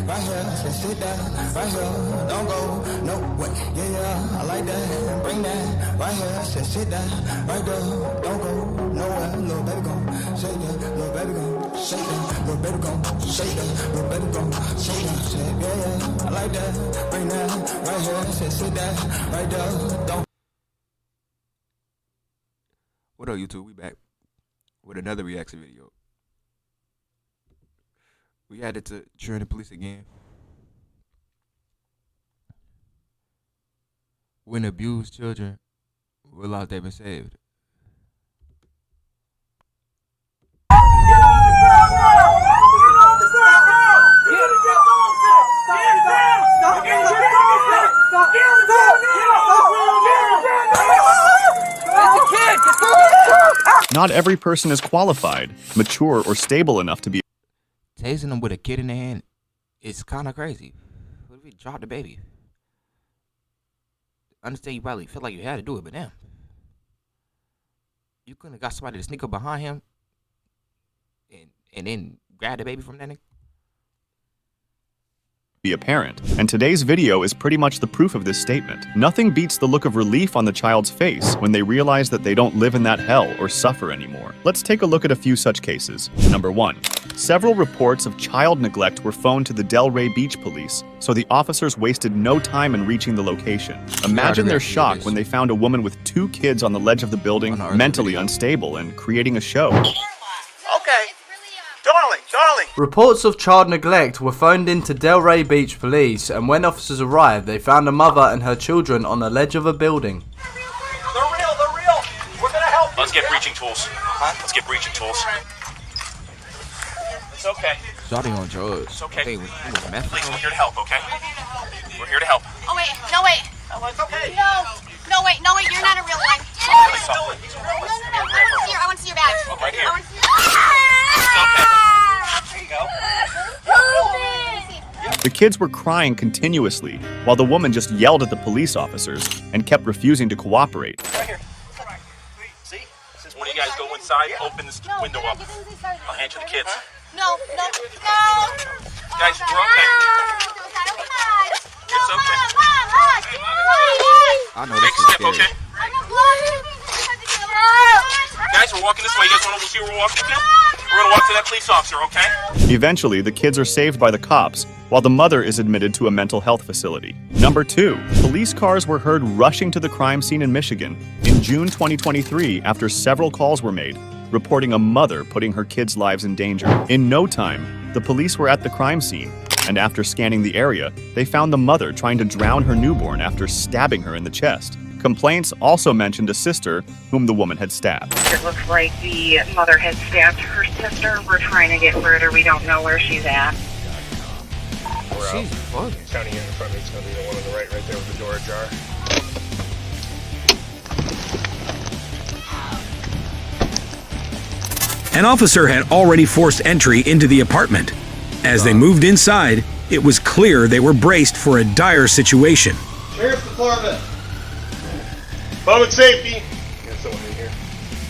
right here, say sit down, right here, don't go, no way, yeah, I like that, bring that, right here, say sit down, right there, don't go, nowhere, little baby gon' shake that, little baby gon' shake that, little baby gon' shake that, little baby gon' shake that, say yeah, I like that, bring that, right here, say sit down, right there, don't. What up, YouTube? We back with another reaction video. We added to Trinity Police again. When abused children realize they've been saved. Not every person is qualified, mature, or stable enough to be Tasing them with a kid in their hand is kind of crazy. What if you dropped the baby? I understand you probably feel like you had to do it, but damn. You couldn't have got somebody to sneak up behind him and then grab the baby from that nigga? a parent, and today's video is pretty much the proof of this statement. Nothing beats the look of relief on the child's face when they realize that they don't live in that hell or suffer anymore. Let's take a look at a few such cases. Number 1. Several reports of child neglect were phoned to the Delray Beach police, so the officers wasted no time in reaching the location. Imagine their shock when they found a woman with 2 kids on the ledge of the building, mentally unstable and creating a show. Okay. Darling. Reports of child neglect were phoned in to Delray Beach police, and when officers arrived, they found a mother and her children on the ledge of a building. They're real. We're gonna help you. Let's get breaching tools. Let's get breaching tools. It's okay. Shotty on drugs. It's okay. Hey, Please, we're here to help, okay? We're here to help. Oh, wait. No, wait. Oh, it's okay. No, wait. You're not a real one. Really softly. I want to see your badge. Oh, right here. I want to see your Okay. There you go. The kids were crying continuously, while the woman just yelled at the police officers and kept refusing to cooperate. Right here. See? Since one of you guys go inside, open this window up. I'll hand you the kids. No. Guys, we're okay. It's okay. I know Take this a is step, scary. okay? Guys, we're walking this way. You guys want to see where we're walking to? We're going to walk to that police officer, okay? Eventually, the kids are saved by the cops, while the mother is admitted to a mental health facility. Number 2. Police cars were heard rushing to the crime scene in Michigan in June 2023 after several calls were made, reporting a mother putting her kids' lives in danger. In no time, the police were at the crime scene, and after scanning the area, they found the mother trying to drown her newborn after stabbing her in the chest. Complaints also mentioned a sister whom the woman had stabbed. It looks like the mother had stabbed her sister. We're trying to get rid of her. We don't know where she's at. She's fucking. It's down here in front of me. It's going to be the one on the right there with the door ajar. An officer had already forced entry into the apartment. As they moved inside, it was clear they were braced for a dire situation. Sheriff's Department. Public safety. Got someone in here.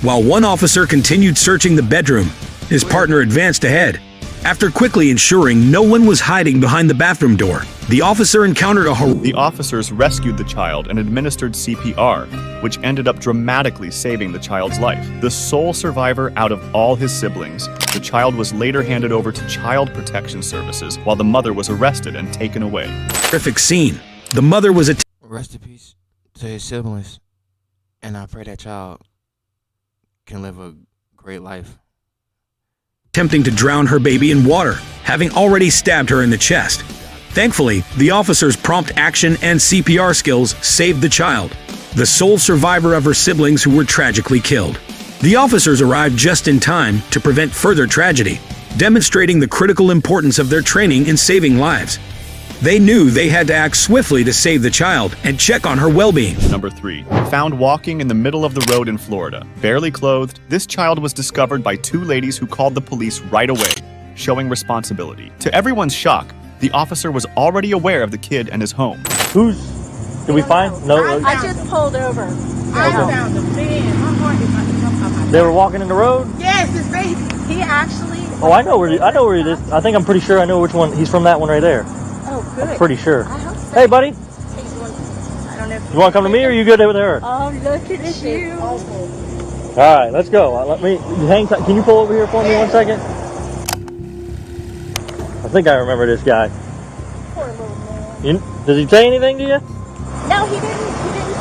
While one officer continued searching the bedroom, his partner advanced ahead. After quickly ensuring no one was hiding behind the bathroom door, the officer encountered The officers rescued the child and administered CPR, which ended up dramatically saving the child's life. The sole survivor out of all his siblings, the child was later handed over to Child Protection Services while the mother was arrested and taken away. horrific scene. The mother was Rest in peace to his siblings. And I pray that child can live a great life. attempting to drown her baby in water, having already stabbed her in the chest. Thankfully, the officer's prompt action and CPR skills saved the child, the sole survivor of her siblings who were tragically killed. The officers arrived just in time to prevent further tragedy, demonstrating the critical importance of their training in saving lives. They knew they had to act swiftly to save the child and check on her well-being. Number 3. Found walking in the middle of the road in Florida. Barely clothed, this child was discovered by 2 ladies who called the police right away, showing responsibility. To everyone's shock, the officer was already aware of the kid and his home. Did we find? No. I just pulled over. I found him. Man, my heart is like to jump out my They were walking in the road? Yes, his face. He actually Oh, I know where it is. I think I'm pretty sure I know which one. He's from that one right there. Oh, good. I'm pretty sure. I hope so. Hey, buddy. I don't know if You want to come to me or are you good with her? Oh, look at you. All right, let's go. Let me hang tight. Can you pull over here for me 1 second? I think I remember this guy. Poor little man. Does he say anything to you? No, he didn't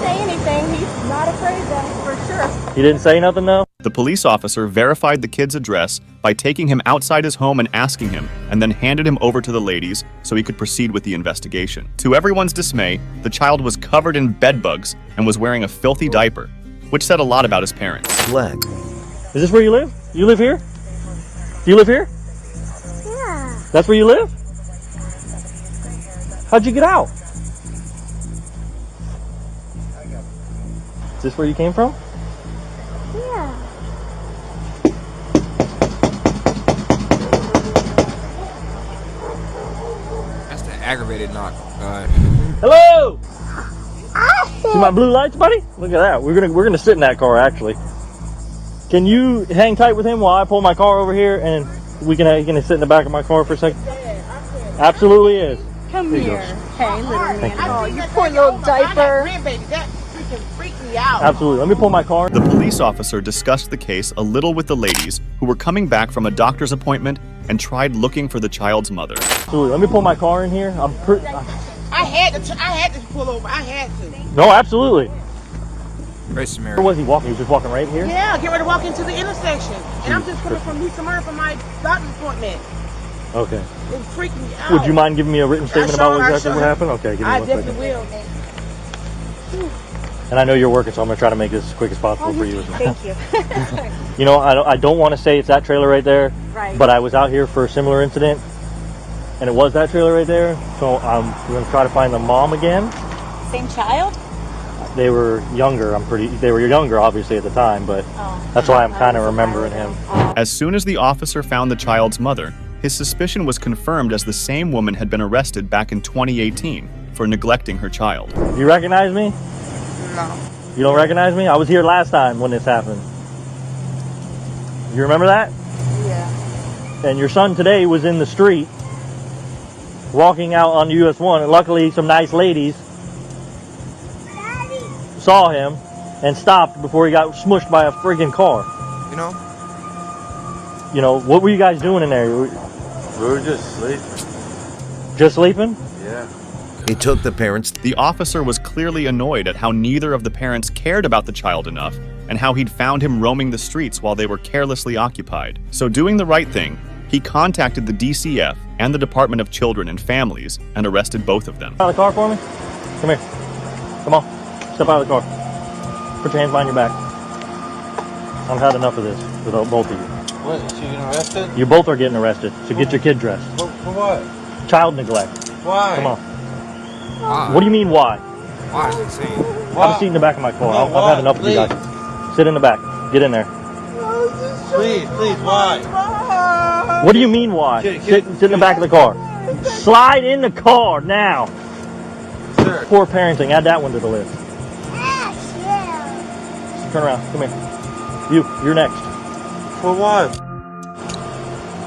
say anything. He's not afraid though, for sure. He didn't say nothing though? The police officer verified the kid's address by taking him outside his home and asking him, and then handed him over to the ladies so he could proceed with the investigation. To everyone's dismay, the child was covered in bed bugs and was wearing a filthy diaper, which said a lot about his parents. Is this where you live? You live here? Do you live here? Yeah. That's where you live? How'd you get out? Is this where you came from? Yeah. That's the aggravated knock. Hello! See my blue lights, buddy? Look at that. We're gonna sit in that car actually. Can you hang tight with him while I pull my car over here and you can sit in the back of my car for a second? Absolutely is. Come here. Hey, little man. you. Oh, you poor little diaper. That freaking freaked me out. Absolutely. Let me pull my car. The police officer discussed the case a little with the ladies who were coming back from a doctor's appointment and tried looking for the child's mother. Absolutely. Let me pull my car in here. I had to pull over. I had to. No, absolutely. Great Samaritan. Where was he walking? He was just walking right here? Yeah, get ready to walk into the intersection. And I'm just coming from New Smyrna for my doctor's appointment. Okay. It freaked me out. Would you mind giving me a written statement about exactly what happened? Okay, give me I 1 definitely second. will. And I know you're working, so I'm going to try to make this as quick as possible for you. Thank you. You know, I don't want to say it's that trailer right there, Right. but I was out here for a similar incident, and it was that trailer right there. So we're going to try to find the mom again. Same child? They were younger. They were younger, obviously, at the time, but that's why I'm kind of remembering him. As soon as the officer found the child's mother, his suspicion was confirmed as the same woman had been arrested back in 2018 for neglecting her child. You recognize me? No. You don't recognize me? I was here last time when this happened. You remember that? Yeah. And your son today was in the street walking out on US 1, and luckily some nice ladies saw him and stopped before he got smushed by a friggin' car. You know, what were you guys doing in there? We were just sleeping. Just sleeping? Yeah. He took the parents. The officer was clearly annoyed at how neither of the parents cared about the child enough and how he'd found him roaming the streets while they were carelessly occupied. So doing the right thing, he contacted the DCF and the Department of Children and Families and arrested both of them. Out of the car for me? Come here. Come on. Step out of the car. Put your hands behind your back. I've had enough of this with both of you. What? Is she getting arrested? You both are getting arrested, so get your kid dressed. For what? Child neglect. Why? Come on. Why? What do you mean, why? Why? See? Have a seat in the back of my car. No, I've had enough of you guys. Sit in the back. Get in there. Please, why? What do you mean, why? Sit in the back of the car. Slide in the car now. Sir. Poor parenting. Add that one to the list. Turn around. Come here. You're next. For what?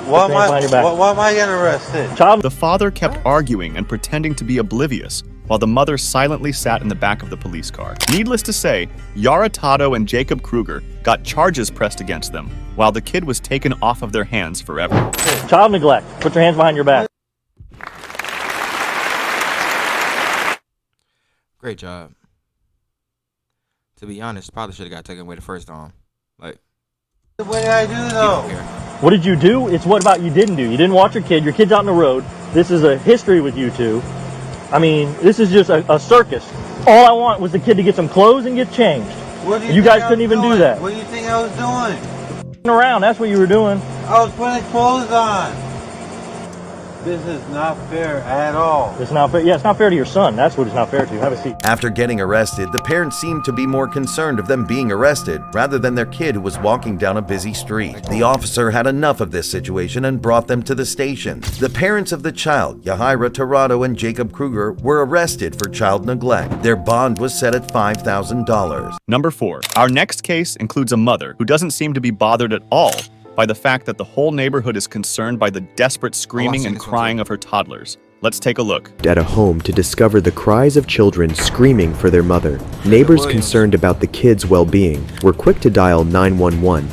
Why am I getting arrested? Child. The father kept arguing and pretending to be oblivious, while the mother silently sat in the back of the police car. Needless to say, Yara Tato and Jacob Kruger got charges pressed against them, while the kid was taken off of their hands forever. Child neglect. Put your hands behind your back. Great job. To be honest, probably should have got taken away the first time. Like, What did I do though? What did you do? It's what about you didn't do. You didn't watch your kid. Your kid's out on the road. This is a history with you two. I mean, this is just a circus. All I want was the kid to get some clothes and get changed. What do You guys couldn't even do that. What do you think I was doing? Around, that's what you were doing. I was putting clothes on. This is not fair at all. It's not fair. Yeah, it's not fair to your son. That's what it's not fair to. Have a seat. After getting arrested, the parents seemed to be more concerned of them being arrested rather than their kid who was walking down a busy street. The officer had enough of this situation and brought them to the station. The parents of the child, Yahira Tirado and Jacob Kruger, were arrested for child neglect. Their bond was set at $5,000. Number 4. Our next case includes a mother who doesn't seem to be bothered at all by the fact that the whole neighborhood is concerned by the desperate screaming and crying of her toddlers. Let's take a look. At a home to discover the cries of children screaming for their mother. Neighbors concerned about the kids' well-being were quick to dial 911.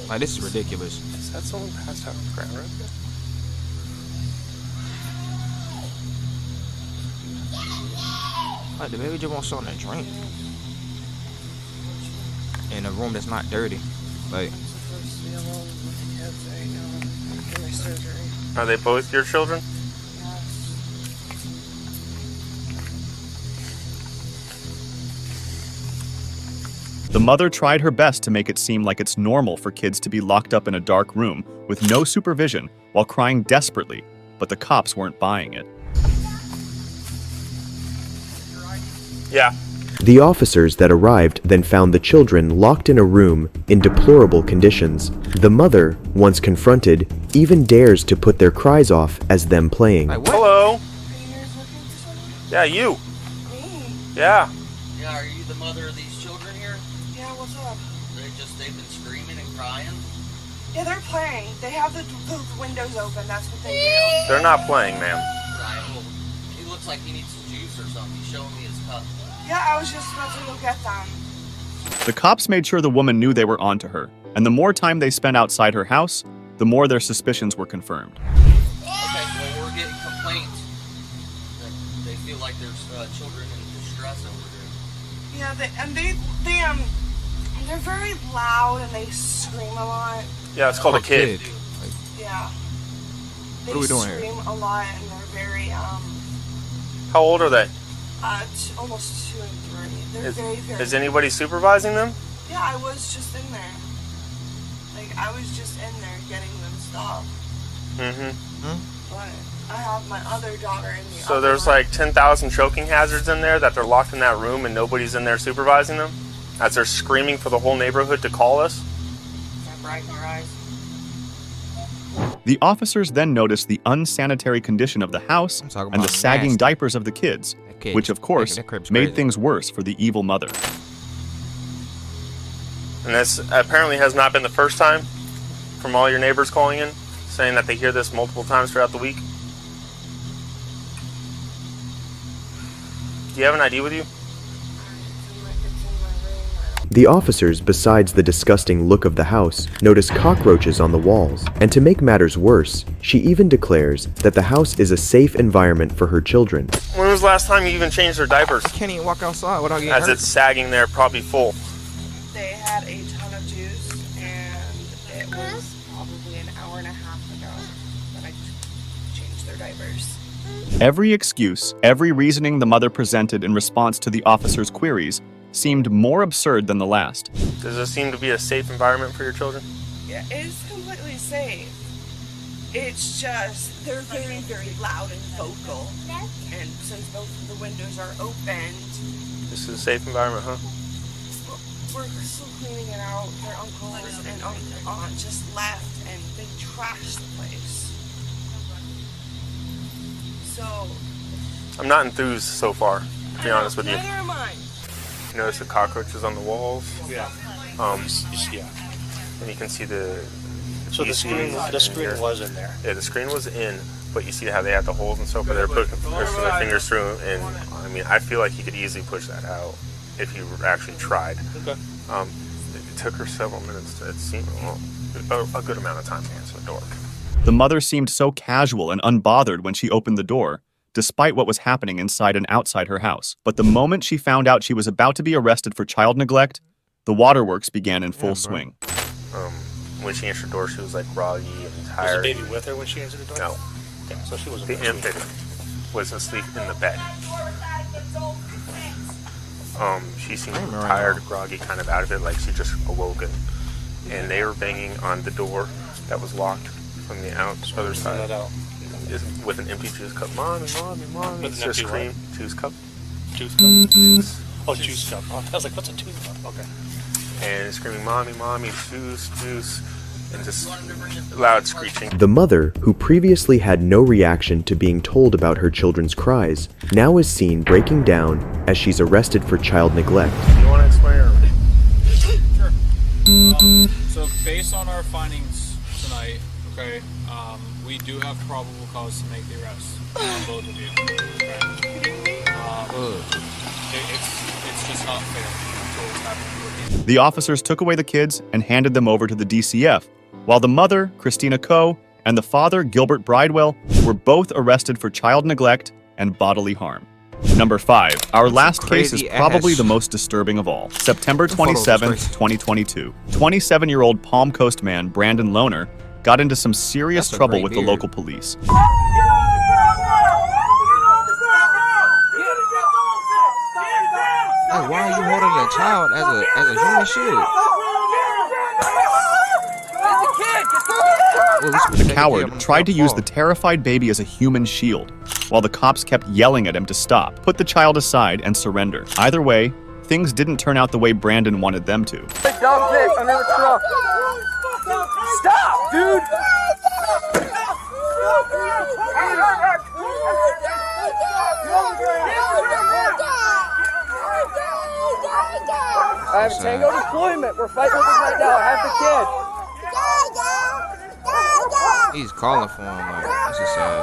Like, this is ridiculous. Is that someone passed out on the ground right there? Like, the baby just wants something to drink. In a room that's not dirty. Like, Are they both your children? The mother tried her best to make it seem like it's normal for kids to be locked up in a dark room with no supervision while crying desperately, but the cops weren't buying it. Yeah. The officers that arrived then found the children locked in a room in deplorable conditions. The mother, once confronted, even dares to put their cries off as them playing. Hello. Yeah, you. Me? Yeah. Yeah, are you the mother of these children here? Yeah, what's up? They've been screaming and crying? Yeah, they're playing. They have the windows open. That's what they do. They're not playing, ma'am. Right, well, he looks like he needs some juice or something. He's showing me his cup. Yeah, I was just about to go get them. The cops made sure the woman knew they were onto her, and the more time they spent outside her house, the more their suspicions were confirmed. Okay, well, we're getting complaints that they feel like there's children in distress over here. Yeah, they're very loud and they scream a lot. Yeah, it's called a kid. Yeah. What are we doing here? They scream a lot and they're very, How old are they? almost 2 and 3. They're very, very... Is anybody supervising them? Yeah, I was just in there. Like, I was just in there getting them stuff. Mm-hmm. But I have my other daughter in the So there's like 10,000 choking hazards in there that they're locked in that room and nobody's in there supervising them? As they're screaming for the whole neighborhood to call us? Is that bright in your eyes? The officers then noticed the unsanitary condition of the house and the about sagging nasty. diapers of the kids, which of course that crib's made crazy. things worse for the evil mother. And this apparently has not been the first time from all your neighbors calling in, saying that they hear this multiple times throughout the week. Do you have an ID with you? The officers, besides the disgusting look of the house, notice cockroaches on the walls. And to make matters worse, she even declares that the house is a safe environment for her children. When was the last time you even changed their diapers? I can't even walk outside without getting As hurt. it's sagging there, probably full. They had a ton of juice, and it was probably an hour and a half ago that I changed their diapers. Every excuse, every reasoning the mother presented in response to the officers' queries seemed more absurd than the last. Does this seem to be a safe environment for your children? Yeah, it's completely safe. It's just, they're very, very loud and vocal. And since both of the windows are opened, This is a safe environment, huh? we're still cleaning it out. Their uncles and aunt just left and they trashed the place. So, I'm not enthused so far, to be honest with you. neither am I. You notice the cockroaches on the walls? Yeah. Yeah. And you can see the So the screen was in there. Yeah, the screen was in, but you see how they had the holes and stuff, but they're pushing their fingers through, and I mean, I feel like you could easily push that out if you actually tried. Okay. It took her several minutes to, it seemed a good amount of time to answer the door. The mother seemed so casual and unbothered when she opened the door, despite what was happening inside and outside her house. But the moment she found out she was about to be arrested for child neglect, the waterworks began in full swing. When she answered the door, she was like groggy and tired. Was the baby with her when she answered the door? No. Okay, so she wasn't. The infant was asleep in the bed. She seemed tired, groggy, kind of out of it, like she just awoken. And they were banging on the door that was locked from the other side. With an empty juice cup. Mommy, mommy, mommy. With It's an just empty scream. what? Juice cup. Juice cup? Juice. Oh, juice cup. Oh, I was like, what's a juice cup? Okay. And screaming, mommy, mommy, juice, juice. and just loud screeching. The mother, who previously had no reaction to being told about her children's cries, now is seen breaking down as she's arrested for child neglect. You want to explain? Sure. So based on our findings tonight, okay, we do have probable cause to make the arrest on both of you. Okay? It's just not fair to what's happening with you. The officers took away the kids and handed them over to the DCF, while the mother, Christina Coe, and the father, Gilbert Bridewell, were both arrested for child neglect and bodily harm. Number 5. Our last case is probably the most disturbing of all. September 27th, 2022. 27-year-old Palm Coast man Brandon Lohner got into some serious trouble with the local police. Like, why are you holding a child as a human shield? The coward tried to use the terrified baby as a human shield, while the cops kept yelling at him to stop, put the child aside, and surrender. Either way, things didn't turn out the way Brandon wanted them to. Dumb bitch under the truck. Stop, dude! I have a tango deployment. We're fighting with him right now. I have the kid. He's calling for him. Like, this is sad.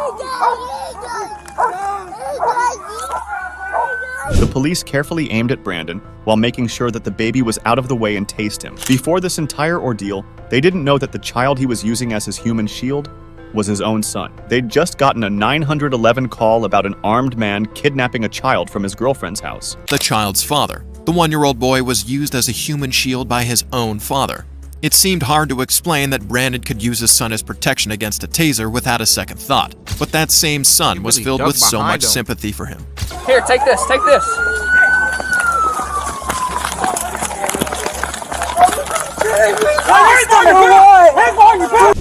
The police carefully aimed at Brandon while making sure that the baby was out of the way and tased him. Before this entire ordeal, they didn't know that the child he was using as his human shield was his own son. They'd just gotten a 911 call about an armed man kidnapping a child from his girlfriend's house. The child's father. The 1-year-old boy was used as a human shield by his own father. It seemed hard to explain that Brandon could use his son as protection against a taser without a second thought. But that same son was filled with so much sympathy for him. Here, take this, take this.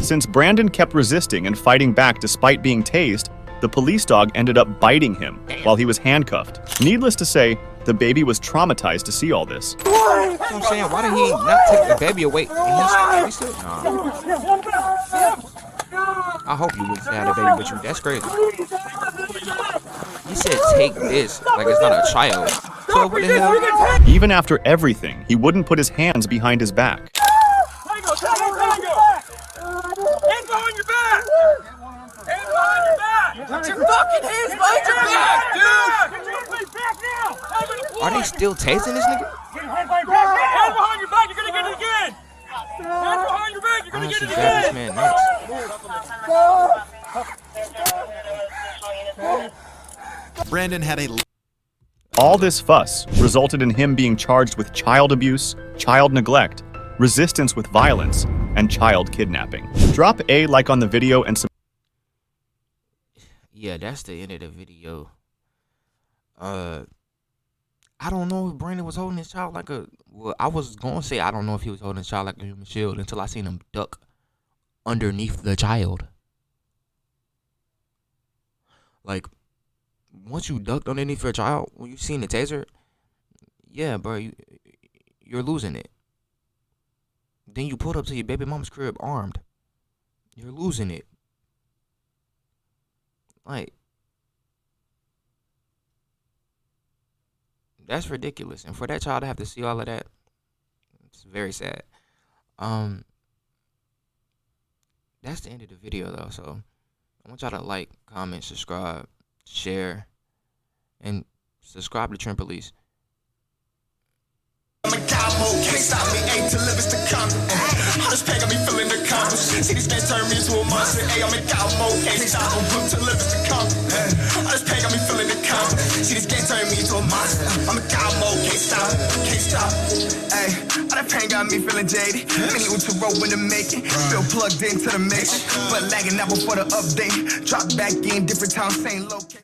Since Brandon kept resisting and fighting back despite being tased, the police dog ended up biting him while he was handcuffed. Needless to say, the baby was traumatized to see all this. You know what I'm saying? Why did he not take the baby away? He's still, nah. I hope you wouldn't have the baby with you. That's crazy. He said take this like it's not a child. So what the hell? Even after everything, he wouldn't put his hands behind his back. Tango! Hands behind your back! Hands behind your back! Put your fucking hands behind your back, dude! Are they still tasing this nigga? Hands behind your back, you're gonna get it again! Hands behind your back, you're gonna get it again! Man, Brandon had a... All this fuss resulted in him being charged with child abuse, child neglect, resistance with violence, and child kidnapping. Drop a like on the video and yeah, that's the end of the video. I don't know if Brandon was holding his child like a... Well, I was going to say I don't know if he was holding his child like a human shield until I seen him duck underneath the child. Like, once you ducked underneath your child, when you seen the taser, yeah, bro, you're losing it. Then you pulled up to your baby mama's crib armed. You're losing it. Like, that's ridiculous. And for that child to have to see all of that, it's very sad. That's the end of the video, though. So I want y'all to like, comment, subscribe, share, and subscribe to Trent Police. I'm a cowboy, can't stop me, ain't to live is to come. All this pain got me feeling accomplished. See these men turn me into a monster. Hey, I'm a cowboy, can't stop me, to live is to come. All this pain got me feeling accomplished. See these men turn me into a monster. I'm a cowboy, can't stop, can't stop. Hey, all that pain got me feeling jaded. Many to roll in the making, still plugged into the mix, but lagging out before the update. Drop back in different towns, same location.